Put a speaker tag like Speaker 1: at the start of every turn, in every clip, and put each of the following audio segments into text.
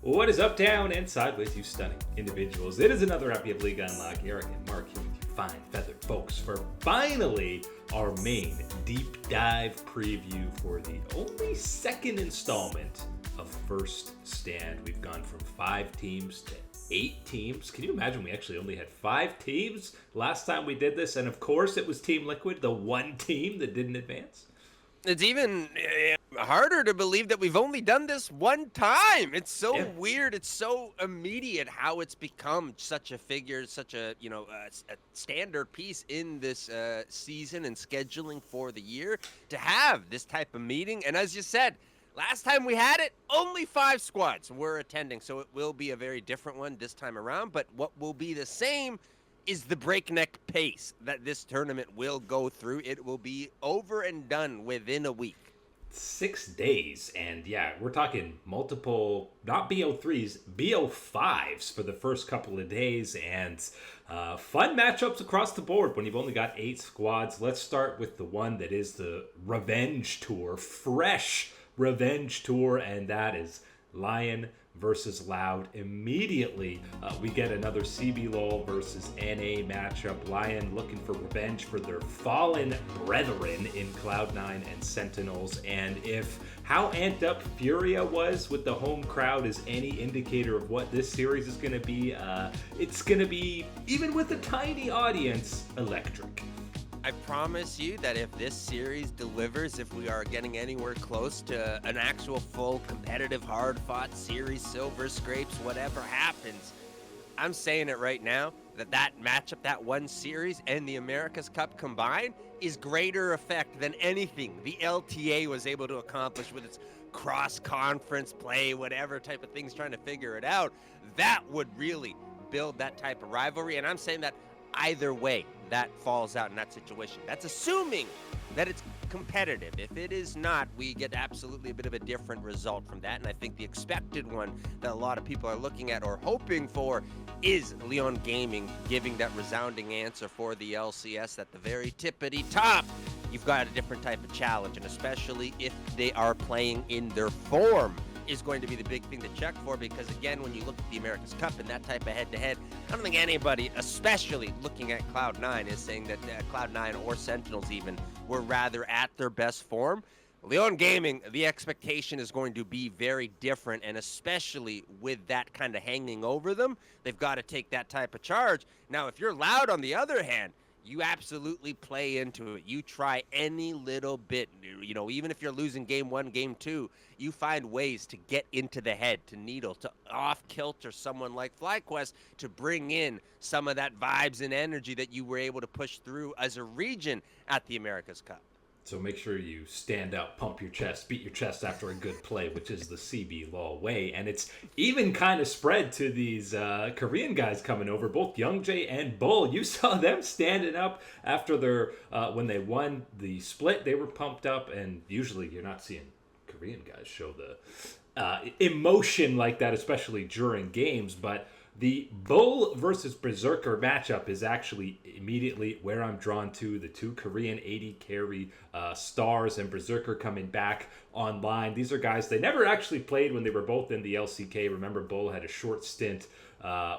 Speaker 1: What is up, down, and sideways, you stunning individuals? It is another happy of League Unlock. Eric and Mark here with you fine feathered folks for finally our main deep dive preview for the only second installment of First Stand. We've gone from 5 teams to 8 teams. Can you imagine we actually only had 5 teams last time we did this? And of course it was Team Liquid, the one team that didn't advance.
Speaker 2: It's even harder to believe that we've only done this one time. It's so weird. It's so immediate how it's become such a figure, such a, a standard piece in this season and scheduling for the year to have this type of meeting. And as you said, last time we had it, only 5 squads were attending. So it will be a very different one this time around. But what will be the same is the breakneck pace that this tournament will go through. It will be over and done within a week.
Speaker 1: 6 days, and yeah, we're talking multiple, not BO3s, BO5s for the first couple of days, and fun matchups across the board when you've only got 8 squads. Let's start with the one that is the Revenge Tour, fresh Revenge Tour, and that is Lion versus Loud. Immediately, we get another CBLOL versus NA matchup. Lion looking for revenge for their fallen brethren in Cloud9 and Sentinels. And if how amped up Furia was with the home crowd is any indicator of what this series is going to be, it's going to be, even with a tiny audience, electric.
Speaker 2: I promise you that if this series delivers, if we are getting anywhere close to an actual full competitive hard-fought series, silver scrapes, whatever happens, I'm saying it right now, that matchup, that one series and the America's Cup combined is greater effect than anything the LTA was able to accomplish with its cross-conference play, whatever type of things, trying to figure it out. That would really build that type of rivalry, and I'm saying that either way that falls out in that situation. That's assuming that it's competitive. If it is not, we get absolutely a bit of a different result from that. And I think the expected one that a lot of people are looking at or hoping for is Leon Gaming giving that resounding answer for the LCS at the very tippity top. You've got a different type of challenge, and especially if they are playing in their form is going to be the big thing to check for, because again, when you look at the America's Cup and that type of head-to-head, I don't think anybody, especially looking at Cloud9, is saying that Cloud9 or Sentinels even were rather at their best form. Leon Gaming, the expectation is going to be very different, and especially with that kind of hanging over them, they've got to take that type of charge. Now, if you're Loud, on the other hand, you absolutely play into it. You try any little bit, even if you're losing game 1, game 2, you find ways to get into the head, to needle, to off-kilter someone like FlyQuest to bring in some of that vibes and energy that you were able to push through as a region at the America's Cup.
Speaker 1: So make sure you stand up, pump your chest, beat your chest after a good play, which is the CBLOL way. And it's even kind of spread to these Korean guys coming over, both GenG and Bull. You saw them standing up after their when they won the split. They were pumped up, and usually you're not seeing Korean guys show the emotion like that, especially during games. But the Bull versus Berserker matchup is actually immediately where I'm drawn to. The 2 Korean AD carry stars, and Berserker coming back online. These are guys, they never actually played when they were both in the LCK. Remember, Bull had a short stint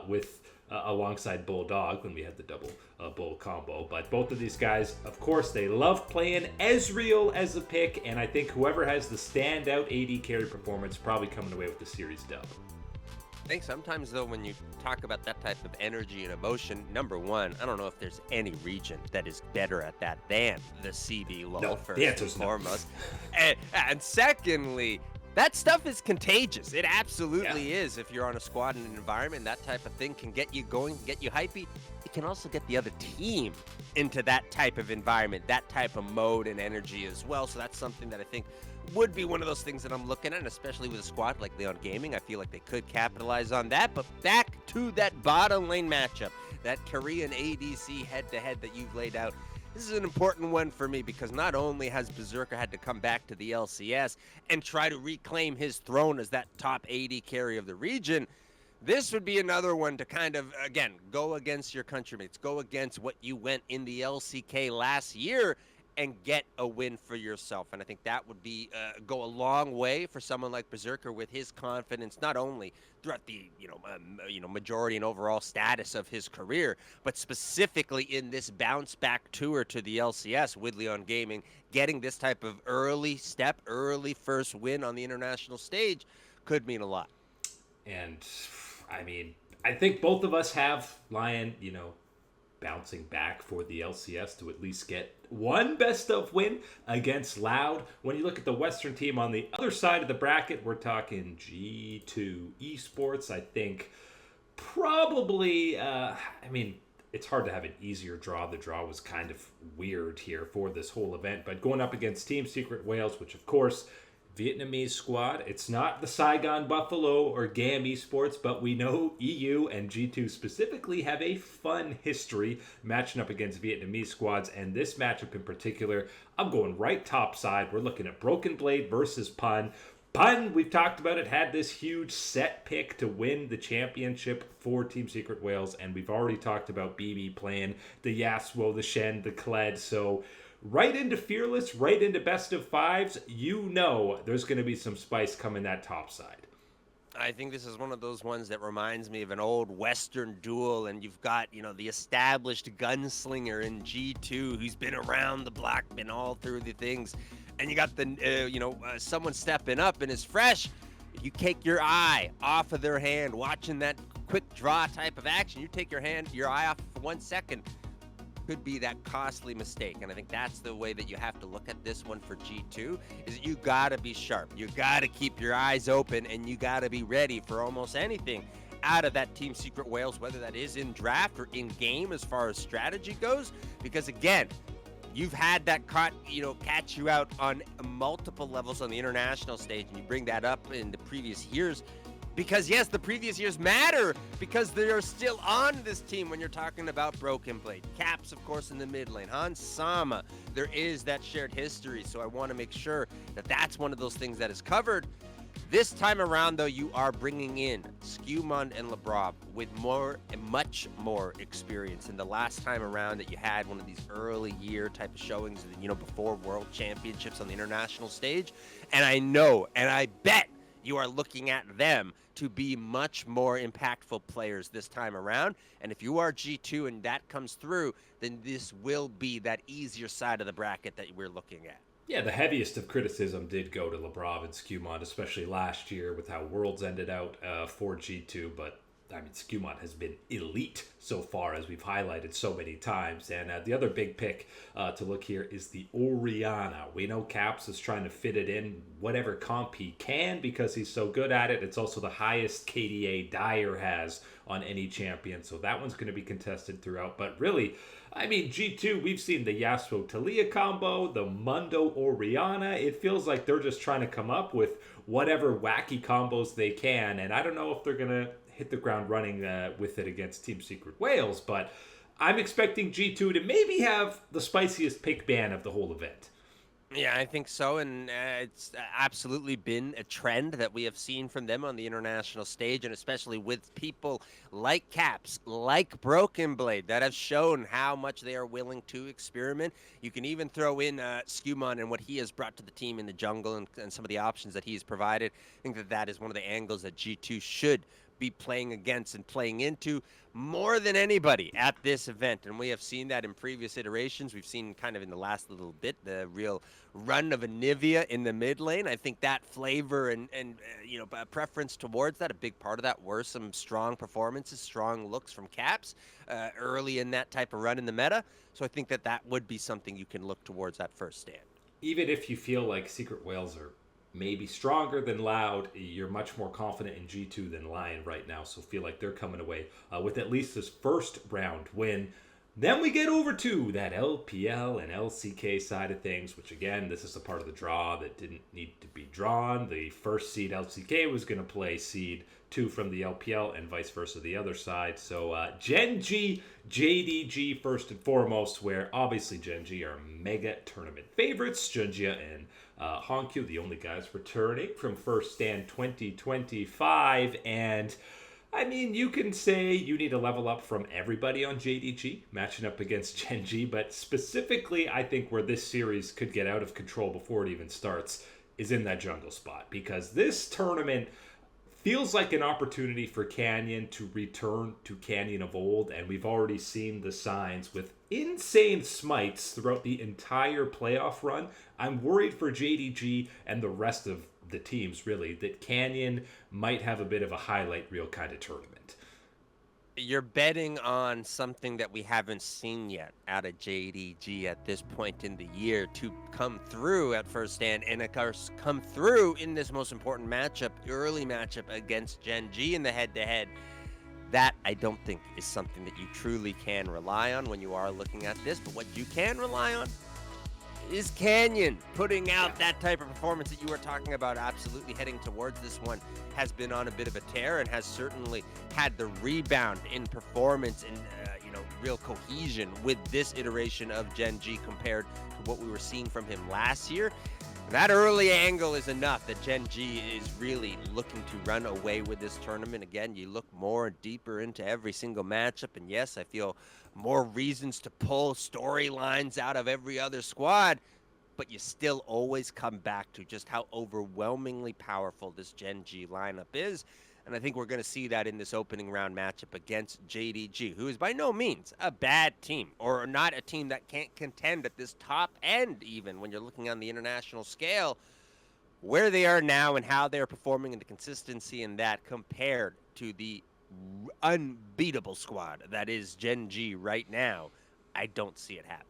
Speaker 1: with alongside Bulldog when we had the double Bull combo. But both of these guys, of course, they love playing Ezreal as a pick, and I think whoever has the standout AD carry performance probably coming away with the series dub.
Speaker 2: I think sometimes, though, when you talk about that type of energy and emotion, number one, I don't know if there's any region that is better at that than the CBLOL,
Speaker 1: no,
Speaker 2: first
Speaker 1: the
Speaker 2: and foremost. And secondly, that stuff is contagious. It absolutely is. If you're on a squad in an environment, that type of thing can get you going, get you hypey. It can also get the other team into that type of environment, that type of mode and energy as well. So that's something that I think would be one of those things that I'm looking at, and especially with a squad like Leon Gaming, I feel like they could capitalize on that. But back to that bottom lane matchup, that Korean ADC head-to-head that you've laid out. This is an important one for me because not only has Berserker had to come back to the LCS and try to reclaim his throne as that top AD carry of the region, this would be another one to kind of, again, go against your countrymates, go against what you went in the LCK last year, and get a win for yourself. And I think that would be go a long way for someone like Berserker with his confidence, not only throughout the majority and overall status of his career, but specifically in this bounce back tour to the LCS with Leon Gaming, getting this type of early first win on the international stage could mean a lot.
Speaker 1: And I mean, I think both of us have Lion, bouncing back for the LCS to at least get one best of win against Loud. When you look at the Western team on the other side of the bracket, we're talking G2 Esports. I think probably, it's hard to have an easier draw. The draw was kind of weird here for this whole event, but going up against Team Secret Wales, which of course, Vietnamese squad. It's not the Saigon Buffalo or GAM Esports, but we know EU and G2 specifically have a fun history matching up against Vietnamese squads, and this matchup in particular, I'm going right top side. We're looking at Broken Blade versus Pun. Pun, we've talked about it, had this huge set pick to win the championship for Team Secret Wales, and we've already talked about BB playing the Yasuo, the Shen, the Kled, so right into Fearless, right into best of fives, there's going to be some spice coming that top side.
Speaker 2: I think this is one of those ones that reminds me of an old Western duel, and you've got, the established gunslinger in G2 who's been around the block, been all through the things, and you got someone stepping up and is fresh. You take your eye off of their hand, watching that quick draw type of action. You take your eye off for 1 second. Could be that costly mistake, and I think that's the way that you have to look at this one for G2, is that you gotta be sharp, you gotta keep your eyes open, and you gotta be ready for almost anything out of that Team Secret Wales, whether that is in draft or in game as far as strategy goes, because again, you've had that catch you out on multiple levels on the international stage, and you bring that up in the previous years. Because, yes, the previous years matter because they are still on this team when you're talking about Broken Blade. Caps, of course, in the mid lane. Hans Sama, there is that shared history, so I want to make sure that that's one of those things that is covered. This time around, though, you are bringing in Skewmund and Lebrov with much more experience than the last time around that you had one of these early year type of showings, before World Championships on the international stage. And I know, and I bet you are looking at them to be much more impactful players this time around. And if you are G2 and that comes through, then this will be that easier side of the bracket that we're looking at.
Speaker 1: Yeah, the heaviest of criticism did go to Lebrov and Skewmund, especially last year with how Worlds ended out for G2. But, Skewmund has been elite so far, as we've highlighted so many times. And the other big pick to look here is the Orianna. We know Caps is trying to fit it in whatever comp he can because he's so good at it. It's also the highest KDA Dyer has on any champion, so that one's going to be contested throughout. But really, G2, we've seen the Yasuo Talia combo, the Mundo Orianna. It feels like they're just trying to come up with whatever wacky combos they can, and I don't know if they're going to hit the ground running with it against Team Secret Wales, but I'm expecting G2 to maybe have the spiciest pick ban of the whole event.
Speaker 2: Yeah, I think so, and it's absolutely been a trend that we have seen from them on the international stage, and especially with people like Caps, like Broken Blade, that have shown how much they are willing to experiment. You can even throw in Skewmund and what he has brought to the team in the jungle and some of the options that he has provided. I think that is one of the angles that G2 should be playing against and playing into more than anybody at this event. And we have seen that in previous iterations. We've seen kind of in the last little bit the real run of Anivia in the mid lane. I think that flavor and preference towards that, a big part of that were some strong performances, strong looks from Caps early in that type of run in the meta. So I think that would be something you can look towards that first stand.
Speaker 1: Even if you feel like Secret Wales are maybe stronger than Loud, you're much more confident in G2 than Lion right now, so feel like they're coming away with at least this first round win. Then we get over to that LPL and LCK side of things, which again, this is a part of the draw that didn't need to be drawn. The first seed LCK was going to play seed 2 from the LPL and vice versa the other side. So Gen.G, JDG first and foremost, where obviously Gen.G are mega tournament favorites. Gen.G and Honkyu, the only guys returning from First Stand 2025, and I mean, you can say you need a level up from everybody on JDG, matching up against GenG, but specifically, I think where this series could get out of control before it even starts is in that jungle spot, because this tournament feels like an opportunity for Canyon to return to Canyon of old, and we've already seen the signs with insane smites throughout the entire playoff run. I'm worried for JDG and the rest of the teams, really, that Canyon might have a bit of a highlight reel kind of tournament.
Speaker 2: You're betting on something that we haven't seen yet out of JDG at this point in the year to come through at first stand, and of course come through in this most important matchup, early matchup against Gen.G in the head-to-head. That, I don't think, is something that you truly can rely on when you are looking at this, but what you can rely on is Canyon putting out that type of performance that you were talking about. Absolutely heading towards this one, has been on a bit of a tear and has certainly had the rebound in performance and real cohesion with this iteration of Gen.G compared to what we were seeing from him last year. That early angle is enough that Gen.G is really looking to run away with this tournament. Again, you look more deeper into every single matchup, and yes, I feel more reasons to pull storylines out of every other squad, but you still always come back to just how overwhelmingly powerful this Gen.G lineup is. And I think we're going to see that in this opening round matchup against JDG, who is by no means a bad team, or not a team that can't contend at this top end, even when you're looking on the international scale, where they are now and how they're performing and the consistency in that compared to the unbeatable squad that is Gen.G right now. I don't see it happen.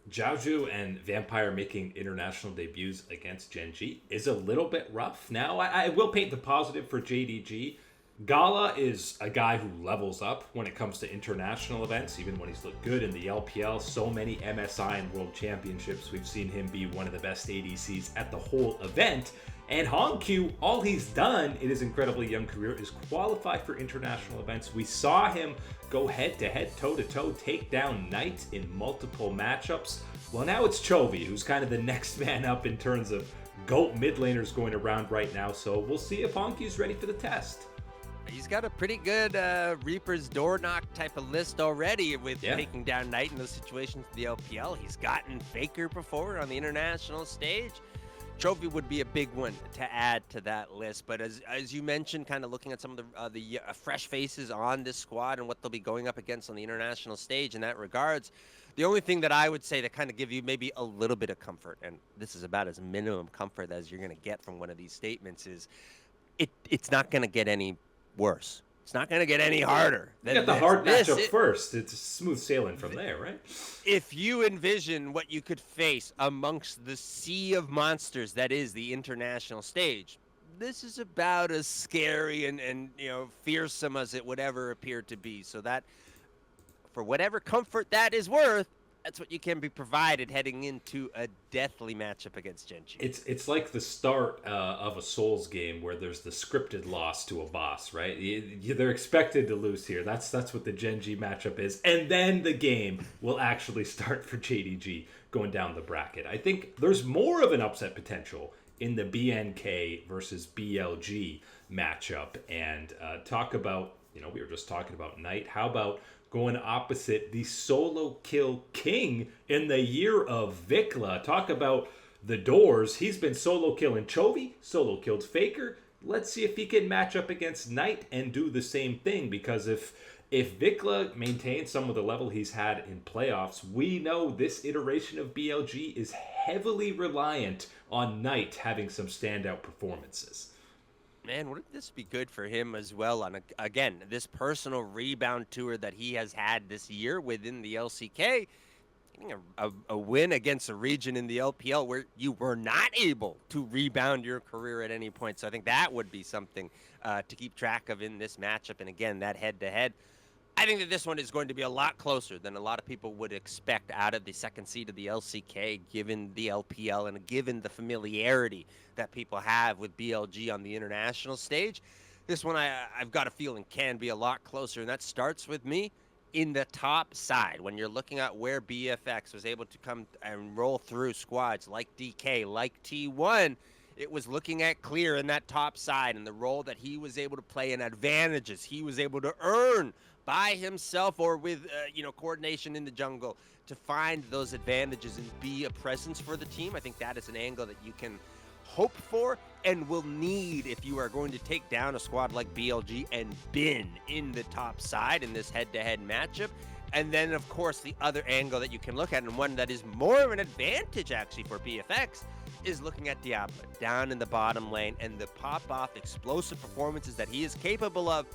Speaker 1: Jiaozhu and Vampire making international debuts against Gen.G is a little bit rough. Now, I will paint the positive for JDG. Gala is a guy who levels up when it comes to international events, even when he's looked good in the LPL. So many MSI and World Championships, we've seen him be one of the best ADCs at the whole event. And Hongq, all he's done in his incredibly young career is qualify for international events. We saw him go head-to-head, toe-to-toe, take down Knight in multiple matchups. Well, now it's Chovy, who's kind of the next man up in terms of GOAT mid laners going around right now. So we'll see if Hongq's ready for the test.
Speaker 2: He's got a pretty good Reaper's door knock type of list already with taking down Knight in those situations in the LPL. He's gotten Faker before on the international stage. Chovy would be a big one to add to that list. But as you mentioned, kind of looking at some of the fresh faces on this squad and what they'll be going up against on the international stage in that regards, the only thing that I would say that kind of give you maybe a little bit of comfort, and this is about as minimum comfort as you're going to get from one of these statements, is it's not going to get any worse. It's not going to get any harder.
Speaker 1: You got the hard matchup first. It's smooth sailing from there, right?
Speaker 2: If you envision what you could face amongst the sea of monsters that is the international stage, this is about as scary and fearsome as it would ever appear to be. So that, for whatever comfort that is worth, that's what you can be provided heading into a deathly matchup against Gen.G.
Speaker 1: It's like the start of a Souls game where there's the scripted loss to a boss, right? They're expected to lose here. That's what the Gen.G matchup is. And then the game will actually start for JDG going down the bracket. I think there's more of an upset potential in the BNK versus BLG matchup. And talk about, we were just talking about Knight. How about going opposite the solo kill king in the year of Vikla? Talk about the doors. He's been solo killing Chovy, solo killed Faker. Let's see if he can match up against Knight and do the same thing, because if Vikla maintains some of the level he's had in playoffs, we know this iteration of BLG is heavily reliant on Knight having some standout performances.
Speaker 2: Man, wouldn't this be good for him as well on, again, this personal rebound tour that he has had this year within the LCK? Getting a win against a region in the LPL where you were not able to rebound your career at any point. So I think that would be something to keep track of in this matchup. And again, that head-to-head, I think that this one is going to be a lot closer than a lot of people would expect out of the second seed of the LCK, given the LPL and given the familiarity that people have with BLG on the international stage. This one, I've got a feeling, can be a lot closer, and that starts with me in the top side. When you're looking at where BFX was able to come and roll through squads like DK, like T1, It was looking at Clear in that top side and the role that he was able to play and advantages he was able to earn by himself or with coordination in the jungle to find those advantages and be a presence for the team. I think that is an angle that you can hope for and will need if you are going to take down a squad like BLG and Bin in the top side in this head-to-head matchup. And then, of course, the other angle that you can look at, and one that is more of an advantage actually for BFX, is looking at Diablo down in the bottom lane, and the pop-off explosive performances that he is capable of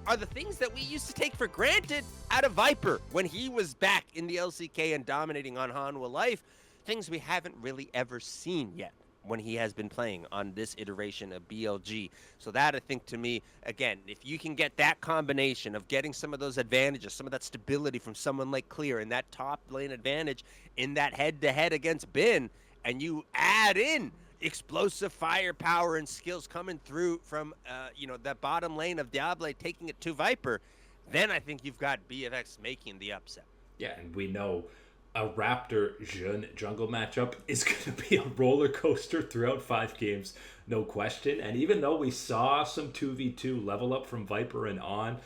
Speaker 2: are the things that we used to take for granted out of Viper when he was back in the LCK and dominating on Hanwha Life. Things we haven't really ever seen yet when he has been playing on this iteration of BLG. So that, I think, to me, again, if you can get that combination of getting some of those advantages, some of that stability from someone like Clear and that top lane advantage in that head-to-head against Bin, and you add in explosive firepower and skills coming through from, that bottom lane of Diablo taking it to Viper, then I think you've got BFX making the upset.
Speaker 1: Yeah, and we know a Raptor Jun jungle matchup is going to be a roller coaster throughout 5 games, no question. And even though we saw some 2v2 level up from Viper and on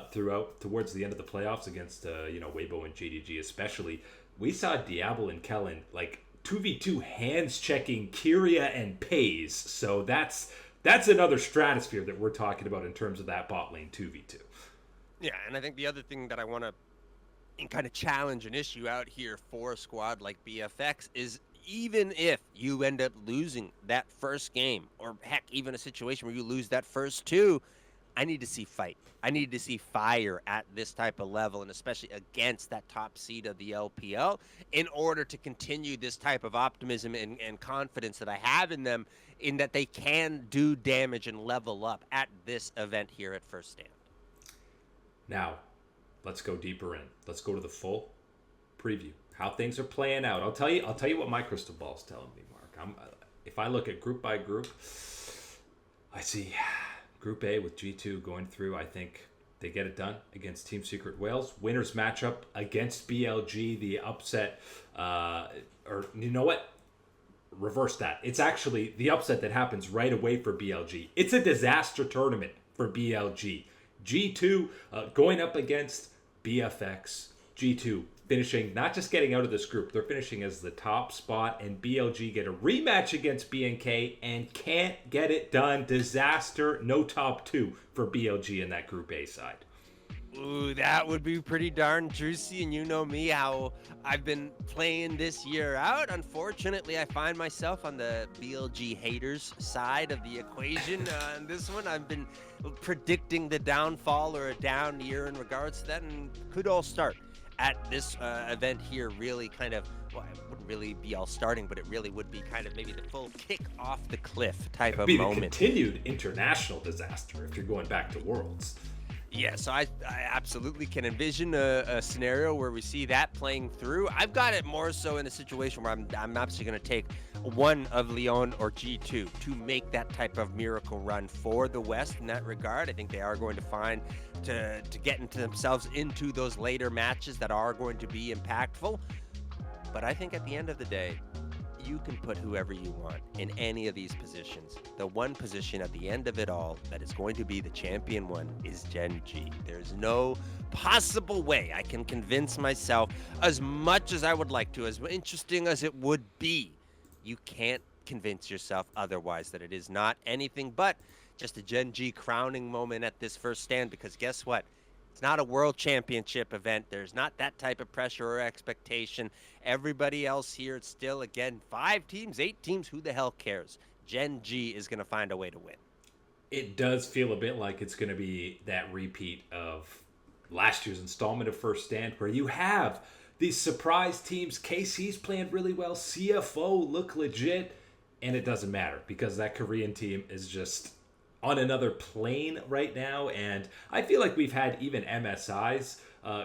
Speaker 1: towards the end of the playoffs against Weibo and GDG especially, we saw Diablo and Kellen like 2v2 hands checking Kyria and Pays. So that's another stratosphere that we're talking about in terms of that bot lane 2v2.
Speaker 2: Yeah, and I think the other thing that I want to kind of challenge an issue out here for a squad like BFX is, even if you end up losing that first game, or heck, even a situation where you lose that first 2, I need to see fight. I need to see fire at this type of level, and especially against that top seed of the LPL, in order to continue this type of optimism and confidence that I have in them, in that they can do damage and level up at this event here at First Stand.
Speaker 1: Now, let's go deeper in. Let's go to the full preview. How things are playing out. I'll tell you what my crystal ball's telling me, Mark. If I look at group by group, I see Group A with G2 going through. I think they get it done against Team Secret Wales. Winners matchup against BLG, the upset. Or you know what? Reverse that. It's actually the upset that happens right away for BLG. It's a disaster tournament for BLG. G2 going up against BFX. G2 finishing, not just getting out of this group, they're finishing as the top spot, and BLG get a rematch against BNK and can't get it done. Disaster, no top 2 for BLG in that Group A side.
Speaker 2: Ooh, that would be pretty darn juicy, and you know me, how I've been playing this year out. Unfortunately, I find myself on the BLG haters side of the equation. On this one, I've been predicting the downfall or a down year in regards to that, and could all start at this event here. Really kind of, well, it wouldn't really be all starting, but it really would be kind of maybe the full kick off the cliff type of moment.
Speaker 1: It'd be the continued international disaster if you're going back to Worlds.
Speaker 2: Yeah, so I absolutely can envision a scenario where we see that playing through. I've got it more so in a situation where I'm actually going to take one of Leon or G2 to make that type of miracle run for the West in that regard. I think they are going to find to get into themselves into those later matches that are going to be impactful. But I think at the end of the day, you can put whoever you want in any of these positions. The one position at the end of it all that is going to be the champion one is GenG. There's no possible way I can convince myself, as much as I would like to, as interesting as it would be, you can't convince yourself otherwise that it is not anything but just a GenG crowning moment at this First Stand, because guess what? It's not a world championship event. There's not that type of pressure or expectation. Everybody else here, it's still, again, 5 teams, 8 teams, who the hell cares? GenG is going to find a way to win. It
Speaker 1: does feel a bit like it's going to be that repeat of last year's installment of First Stand, where you have these surprise teams. KC's playing really well. CFO look legit. And it doesn't matter because that Korean team is just on another plane right now. And I feel like we've had even MSIs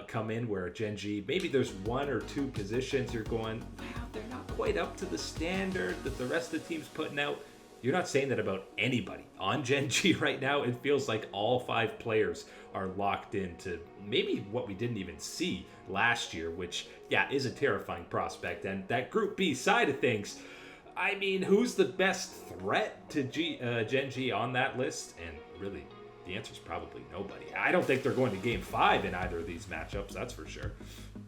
Speaker 1: come in where GenG, maybe there's 1 or 2 positions you're going, wow, they're not quite up to the standard that the rest of the team's putting out. You're not saying that about anybody. On GenG right now, it feels like all 5 players are locked into maybe what we didn't even see last year, which, yeah, is a terrifying prospect. And that Group B side of things, I mean, who's the best threat to Gen.G on that list? And really, the answer is probably nobody. I don't think they're going to Game 5 in either of these matchups, that's for sure.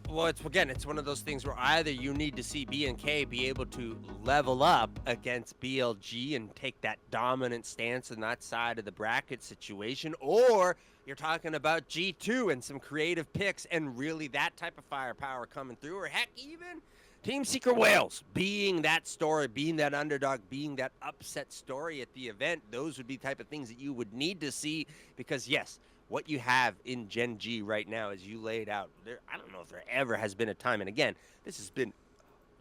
Speaker 2: Well, it's one of those things where either you need to see BNK be able to level up against BLG and take that dominant stance in that side of the bracket situation, or you're talking about G2 and some creative picks and really that type of firepower coming through, or heck, even Team Secret Whales being that story, being that underdog, being that upset story at the event. Those would be the type of things that you would need to see because, yes, what you have in Gen.G right now, as you laid out, I don't know if there ever has been a time, and again, this has been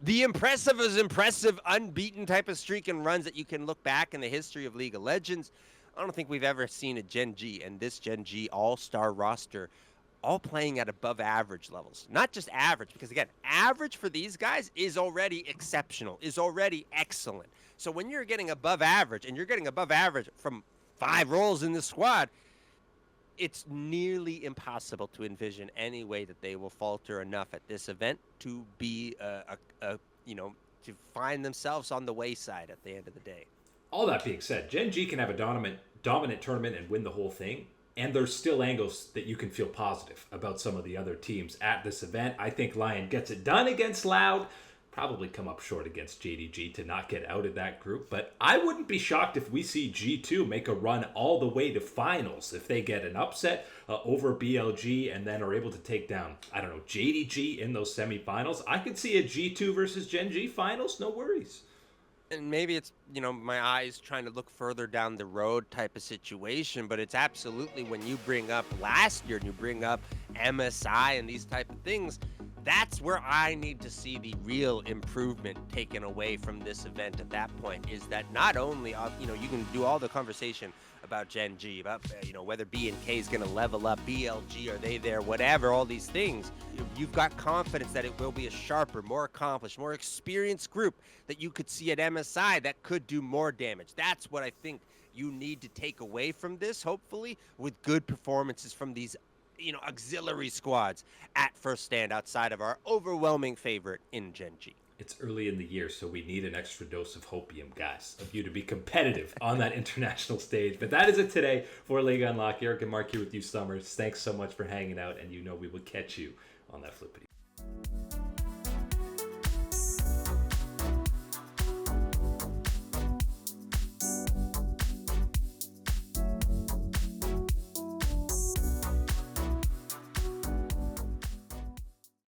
Speaker 2: the impressive, unbeaten type of streak and runs that you can look back in the history of League of Legends. I don't think we've ever seen a Gen.G and this Gen.G all-star roster all playing at above average levels. Not just average, because again, average for these guys is already exceptional, is already excellent. So when you're getting above average, and you're getting above average from 5 roles in this squad, it's nearly impossible to envision any way that they will falter enough at this event to be to find themselves on the wayside at the end of the day.
Speaker 1: All that being said, Gen.G can have a dominant tournament and win the whole thing, and there's still angles that you can feel positive about some of the other teams at this event. I think Lion gets it done against Loud, probably come up short against JDG to not get out of that group, but I wouldn't be shocked if we see G2 make a run all the way to finals if they get an upset over BLG and then are able to take down, I don't know, JDG in those semifinals. I could see a G2 versus Gen.G finals, no worries.
Speaker 2: And maybe it's, my eyes trying to look further down the road type of situation, but it's absolutely when you bring up last year and you bring up MSI and these type of things, that's where I need to see the real improvement taken away from this event at that point, is that not only, you can do all the conversation about Gen.G, about, whether B&K is going to level up, BLG, are they there, whatever, all these things. You've got confidence that it will be a sharper, more accomplished, more experienced group that you could see at MSI that could do more damage. That's what I think you need to take away from this, hopefully, with good performances from these auxiliary squads at first stand outside of our overwhelming favorite in Gen.G.
Speaker 1: It's early in the year, so we need an extra dose of hopium, guys, of you to be competitive on that international stage. But that is it today for League Unlock. Eric and Mark here with you, Summers. Thanks so much for hanging out, and we will catch you on that flippity.